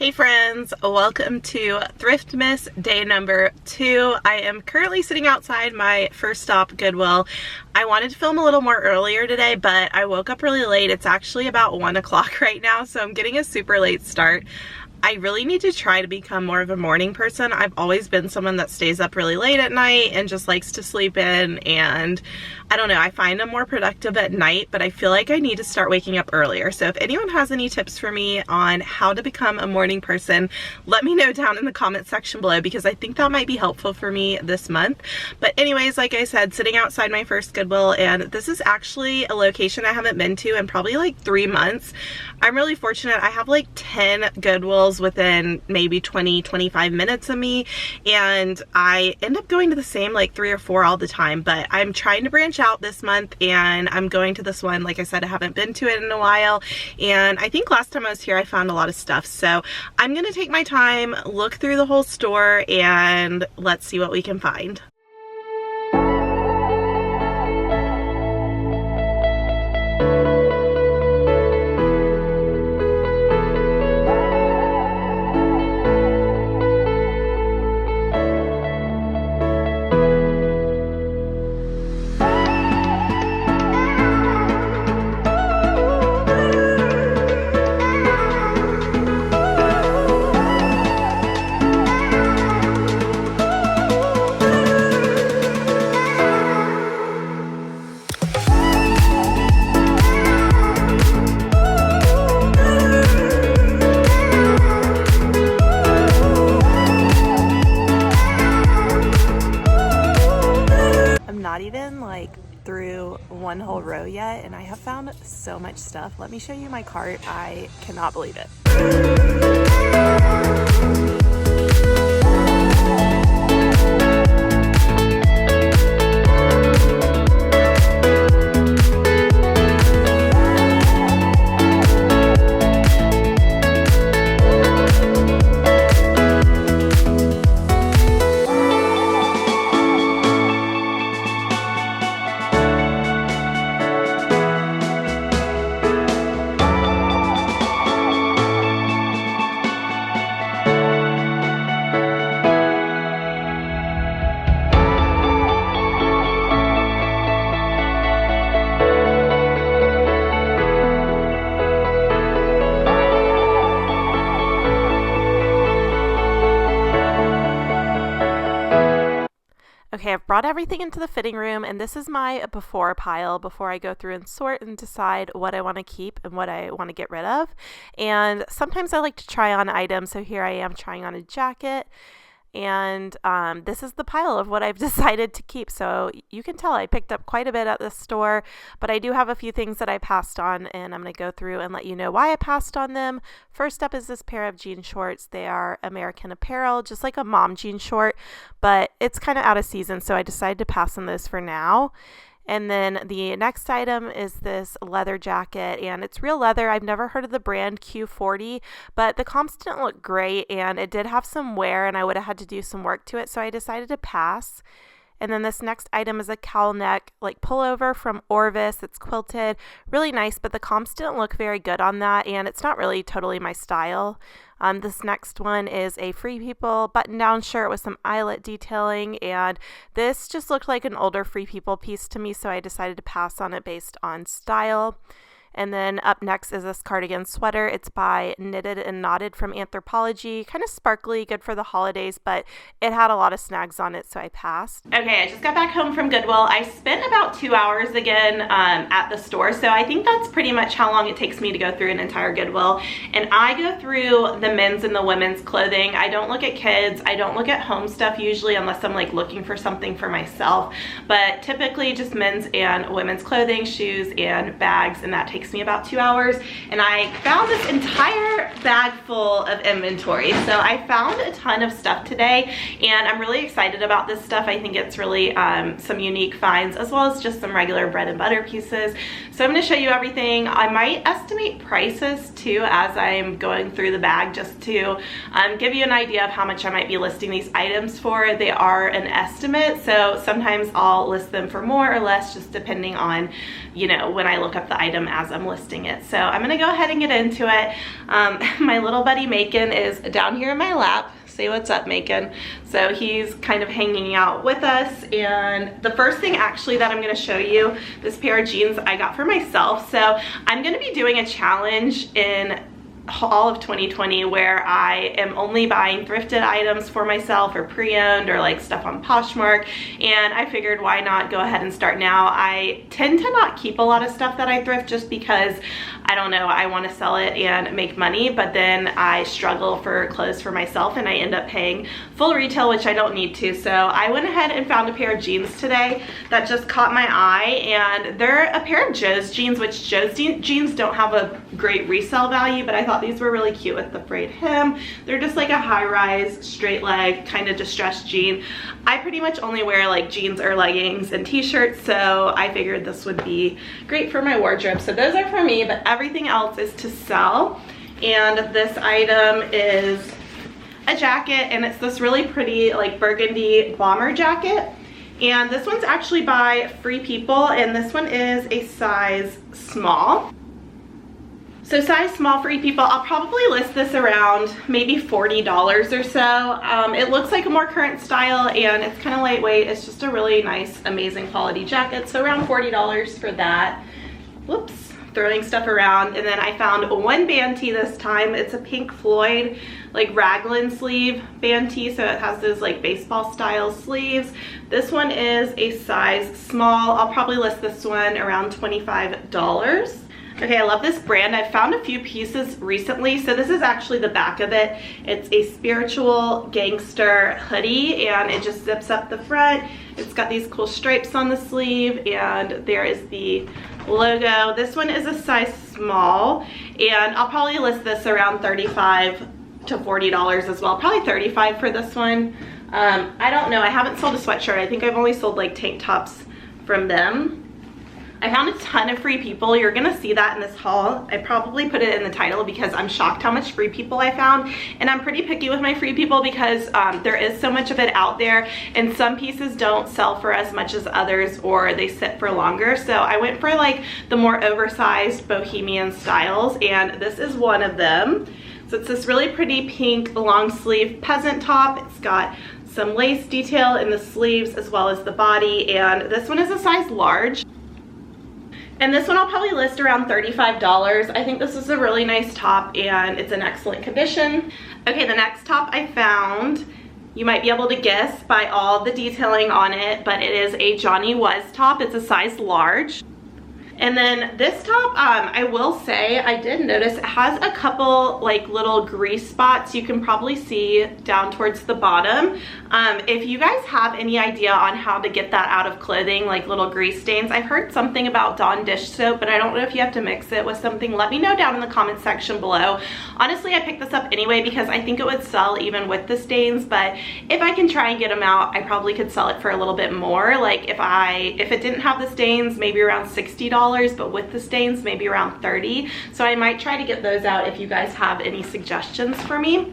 Hey friends, welcome to Thriftmas day number 2. I am currently sitting outside my first stop, Goodwill. I wanted to film a little more earlier today, but I woke up really late. It's actually about 1 o'clock right now, so I'm getting a super late start. I really need to try to become more of a morning person. I've always been someone that stays up really late at night and just likes to sleep in, and I don't know, I find I'm more productive at night, but I feel like I need to start waking up earlier. So if anyone has any tips for me on how to become a morning person, let me know down in the comment section below, because I think that might be helpful for me this month. But anyways, like I said, sitting outside my first Goodwill, and this is actually a location I haven't been to in probably like 3 months. I'm really fortunate. I have like 10 Goodwills within maybe 20-25 minutes of me, and I end up going to the same like 3 or 4 all the time, but I'm trying to branch out this month, and I'm going to this one. Like I said, I haven't been to it in a while, and I think last time I was here I found a lot of stuff, so I'm gonna take my time, look through the whole store, and let's see what we can find. Not even like through one whole row yet, and I have found so much stuff. Let me show you my cart. I cannot believe it. Okay, I've brought everything into the fitting room, and this is my before pile before I go through and sort and decide what I want to keep and what I want to get rid of. And sometimes I like to try on items, so here I am trying on a jacket, and this is the pile of what I've decided to keep. So you can tell I picked up quite a bit at this store, but I do have a few things that I passed on, and I'm going to go through and let you know why I passed on them. First up is this pair of jean shorts. They are American Apparel, just like a mom jean short, but it's kind of out of season, so I decided to pass on this for now. And then the next item is this leather jacket, and it's real leather. I've never heard of the brand Q40, but the comps didn't look great, and it did have some wear, and I would have had to do some work to it, so I decided to pass. And then this next item is a cowl neck like pullover from Orvis. It's quilted, really nice, but the comps didn't look very good on that, and it's not really totally my style. This next one is a Free People button-down shirt with some eyelet detailing, and this just looked like an older Free People piece to me, so I decided to pass on it based on style. And then up next is this cardigan sweater. It's by Knitted and Knotted from Anthropologie. Kind of sparkly, good for the holidays, but it had a lot of snags on it, so I passed. Okay, I just got back home from Goodwill. I spent about 2 hours again at the store, so I think that's pretty much how long it takes me to go through an entire Goodwill. And I go through the men's and the women's clothing. I don't look at kids. I don't look at home stuff usually unless I'm like looking for something for myself, but typically just men's and women's clothing, shoes, and bags, and that takes me about 2 hours. And I found this entire bag full of inventory, so I found a ton of stuff today, and I'm really excited about this stuff. I think it's really some unique finds, as well as just some regular bread and butter pieces. So I'm going to show you everything. I might estimate prices too as I'm going through the bag, just to give you an idea of how much I might be listing these items for. They are an estimate, so sometimes I'll list them for more or less, just depending on, you know, when I look up the item as as I'm listing it. So I'm gonna go ahead and get into it. My little buddy Macon is down here in my lap. Say what's up, Macon. So he's kind of hanging out with us, and the first thing actually that I'm going to show you, this pair of jeans I got for myself. So I'm going to be doing a challenge in all of 2020 where I am only buying thrifted items for myself or pre-owned or like stuff on Poshmark, and I figured why not go ahead and start now. I tend to not keep a lot of stuff that I thrift just because I don't know, I want to sell it and make money, but then I struggle for clothes for myself and I end up paying full retail, which I don't need to. So I went ahead and found a pair of jeans today that just caught my eye, and they're a pair of Joe's jeans, which Joe's jeans don't have a great resale value, but I thought these were really cute with the frayed hem. They're just like a high-rise, straight leg, kind of distressed jean. I pretty much only wear like jeans or leggings and t-shirts, so I figured this would be great for my wardrobe. So those are for me, but everything else is to sell. And this item is a jacket, and it's this really pretty like burgundy bomber jacket. And this one's actually by Free People, and this one is a size small. So size small, Free People. I'll probably list this around maybe $40 or so. It looks like a more current style, and it's kind of lightweight. It's just a really nice, amazing quality jacket. So around $40 for that. Whoops, throwing stuff around. And then I found one band tee this time. It's a Pink Floyd like raglan sleeve band tee, so it has those like baseball style sleeves. This one is a size small. I'll probably list this one around $25. Okay, I love this brand. I've found a few pieces recently. So this is actually the back of it. It's a Spiritual Gangster hoodie, and it just zips up the front. It's got these cool stripes on the sleeve, and there is the logo. This one is a size small, and I'll probably list this around $35 to $40 as well. Probably $35 for this one. I don't know. I haven't sold a sweatshirt. I think I've only sold like tank tops from them. I found a ton of Free People. You're gonna see that in this haul. I probably put it in the title because I'm shocked how much Free People I found, and I'm pretty picky with my Free People because there is so much of it out there, and some pieces don't sell for as much as others, or they sit for longer. So I went for like the more oversized bohemian styles, and this is one of them. So it's this really pretty pink long sleeve peasant top. It's got some lace detail in the sleeves as well as the body, and this one is a size large. And this one I'll probably list around $35. I think this is a really nice top, and it's in excellent condition. Okay, the next top I found, you might be able to guess by all the detailing on it, but it is a Johnny Was top. It's a size large. And then this top, I will say, I did notice it has a couple like little grease spots you can probably see down towards the bottom. If you guys have any idea on how to get that out of clothing, like little grease stains, I've heard something about Dawn dish soap, but I don't know if you have to mix it with something. Let me know down in the comment section below. Honestly, I picked this up anyway because I think it would sell even with the stains, but if I can try and get them out, I probably could sell it for a little bit more. Like if it didn't have the stains, maybe around $60, but with the stains, maybe around $30. So I might try to get those out if you guys have any suggestions for me.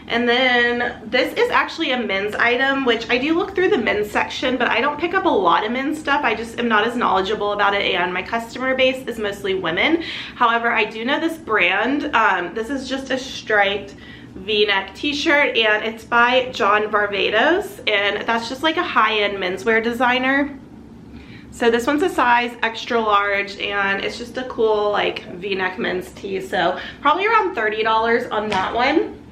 And then this is actually a men's item, which I do look through the men's section, but I don't pick up a lot of men's stuff. I just am not as knowledgeable about it, and my customer base is mostly women. However, I do know this brand. This is just a striped V-neck t-shirt, and it's by John Varvatos, and that's just like a high-end menswear designer. So this one's a size extra large, and it's just a cool like V-neck men's tee. So probably around $30 on that one.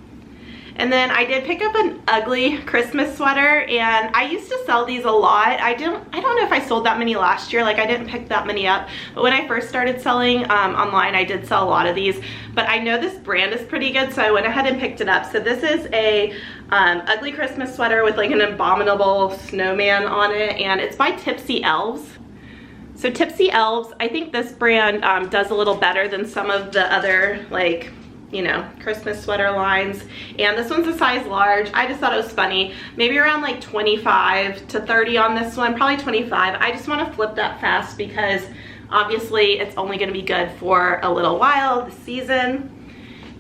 And then I did pick up an ugly Christmas sweater, and I used to sell these a lot. I don't know if I sold that many last year, like I didn't pick that many up, but when I first started selling online, I did sell a lot of these. But I know this brand is pretty good, so I went ahead and picked it up. So this is a ugly Christmas sweater with like an abominable snowman on it, and it's by Tipsy Elves. So Tipsy Elves, I think this brand does a little better than some of the other like, you know, Christmas sweater lines. And this one's a size large. I just thought it was funny. Maybe around like 25 to 30 on this one, probably 25. I just want to flip that fast because obviously it's only going to be good for a little while this season.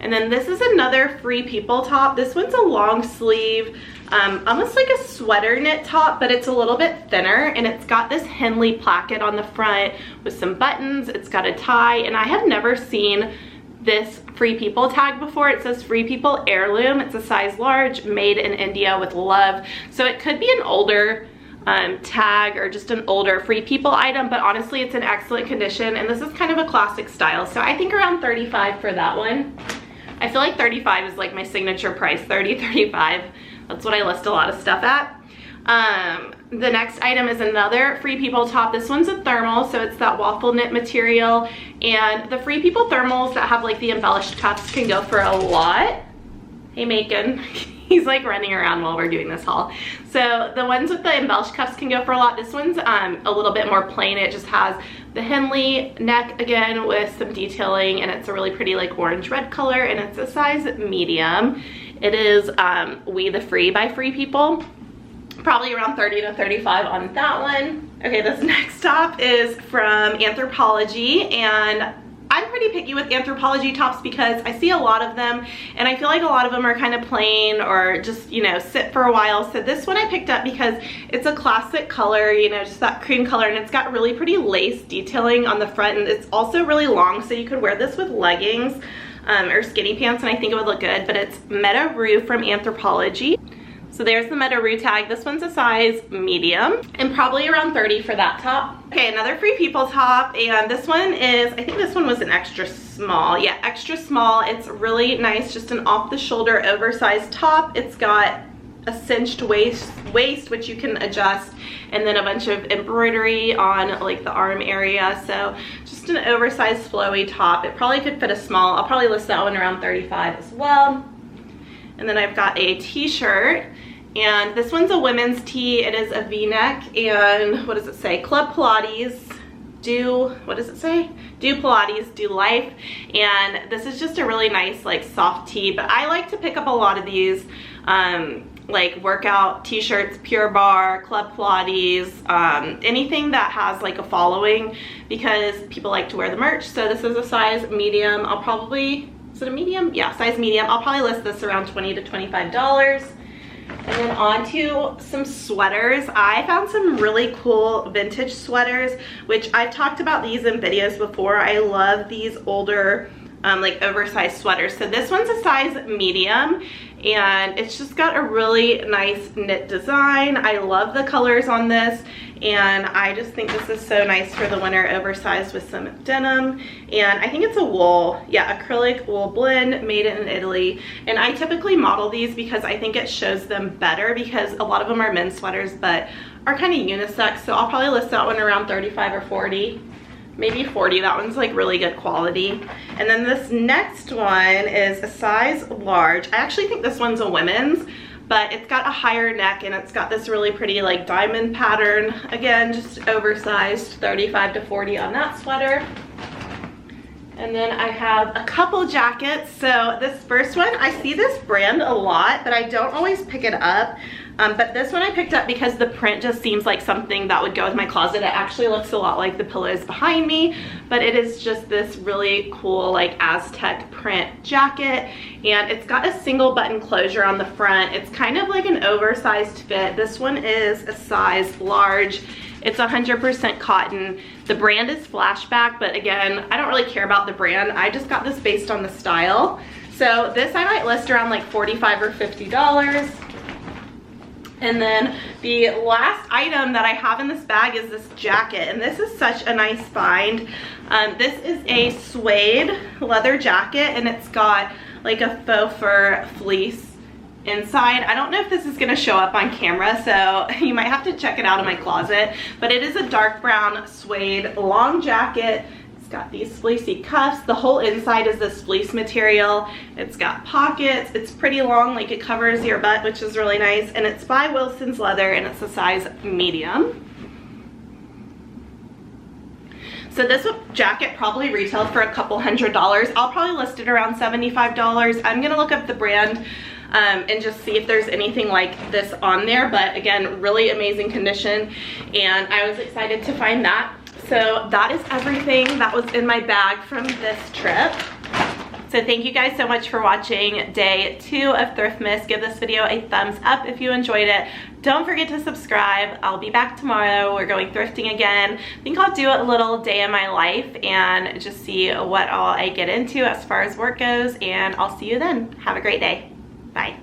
And then this is another Free People top. This one's a long sleeve, almost like a sweater knit top, but it's a little bit thinner, and it's got this Henley placket on the front with some buttons. It's got a tie, and I have never seen this Free People tag before. It says Free People Heirloom. It's a size large, made in India with love. So it could be an older tag or just an older Free People item, but honestly it's in excellent condition, and this is kind of a classic style. So I think around $35 for that one. I feel like $35 is like my signature price, $30, $35. That's what I list a lot of stuff at. The next item is another Free People top. This one's a thermal, so it's that waffle knit material, and the Free People thermals that have like the embellished cuffs can go for a lot. Hey Macon. He's like running around while we're doing this haul. So the ones with the embellished cuffs can go for a lot. This one's a little bit more plain. It just has the Henley neck again with some detailing, and it's a really pretty like orange red color, and it's a size medium. It is We the Free by Free People. Probably around $30 to $35 on that one. Okay, this next top is from Anthropologie, and I'm pretty picky with Anthropologie tops because I see a lot of them, and I feel like a lot of them are kind of plain or just, you know, sit for a while. So this one I picked up because it's a classic color, you know, just that cream color, and it's got really pretty lace detailing on the front, and it's also really long, so you could wear this with leggings or skinny pants, and I think it would look good. But it's Meta Rue from Anthropologie. So there's the Meta Rue tag. This one's a size medium, and probably around $30 for that top. Okay, another Free People top, and this one is, I think this one was an extra small. Yeah, extra small. It's really nice, just an off-the-shoulder oversized top. It's got a cinched waist, which you can adjust, and then a bunch of embroidery on like the arm area. So just an oversized flowy top. It probably could fit a small. I'll probably list that one around $35 as well. And then I've got a t-shirt, and this one's a women's tee. It is a v-neck, and what does it say? Club Pilates, what does it say? Do Pilates, do life. And this is just a really nice like soft tee, but I like to pick up a lot of these like workout t-shirts, Pure Barre, Club Pilates, anything that has like a following, because people like to wear the merch. So this is a size medium. I'll probably, is it a medium? Yeah, size medium. I'll probably list this around $20 to $25. And then on to some sweaters. I found some really cool vintage sweaters, which I've talked about these in videos before. I love these older like oversized sweaters. So this one's a size medium, and it's just got a really nice knit design. I love the colors on this, and I just think this is so nice for the winter, oversized with some denim. And I think it's a wool, yeah, acrylic wool blend made in Italy. And I typically model these because I think it shows them better, because a lot of them are men's sweaters but are kind of unisex. So I'll probably list that one around $35 or $40. Maybe $40. That one's like really good quality. And then this next one is a size large. I actually think this one's a women's, but it's got a higher neck, and it's got this really pretty like diamond pattern. Again, just oversized, $35 to $40 on that sweater. And then I have a couple jackets. So this first one, I see this brand a lot, but I don't always pick it up. But this one I picked up because the print just seems like something that would go with my closet. It actually looks a lot like the pillows behind me, but it is just this really cool like Aztec print jacket, and it's got a single button closure on the front. It's kind of like an oversized fit. This one is a size large. It's 100% cotton. The brand is Flashback, but again, I don't really care about the brand. I just got this based on the style. So this I might list around like $45 or $50. And then the last item that I have in this bag is this jacket, and this is such a nice find. This is a suede leather jacket, and it's got like a faux fur fleece inside. I don't know if this is gonna show up on camera, so you might have to check it out in my closet, but it is a dark brown suede long jacket. It's got these fleecy cuffs. The whole inside is this fleece material. It's got pockets. It's pretty long, like it covers your butt, which is really nice. And it's by Wilson's Leather, and it's a size medium. So this jacket probably retailed for a couple $100. I'll probably list it around $75. I'm gonna look up the brand and just see if there's anything like this on there. But again, really amazing condition, and I was excited to find that. So that is everything that was in my bag from this trip. So thank you guys so much for watching day 2 of Thriftmas. Give this video a thumbs up if you enjoyed it. Don't forget to subscribe. I'll be back tomorrow. We're going thrifting again. I think I'll do a little day in my life and just see what all I get into as far as work goes, and I'll see you then. Have a great day. Bye.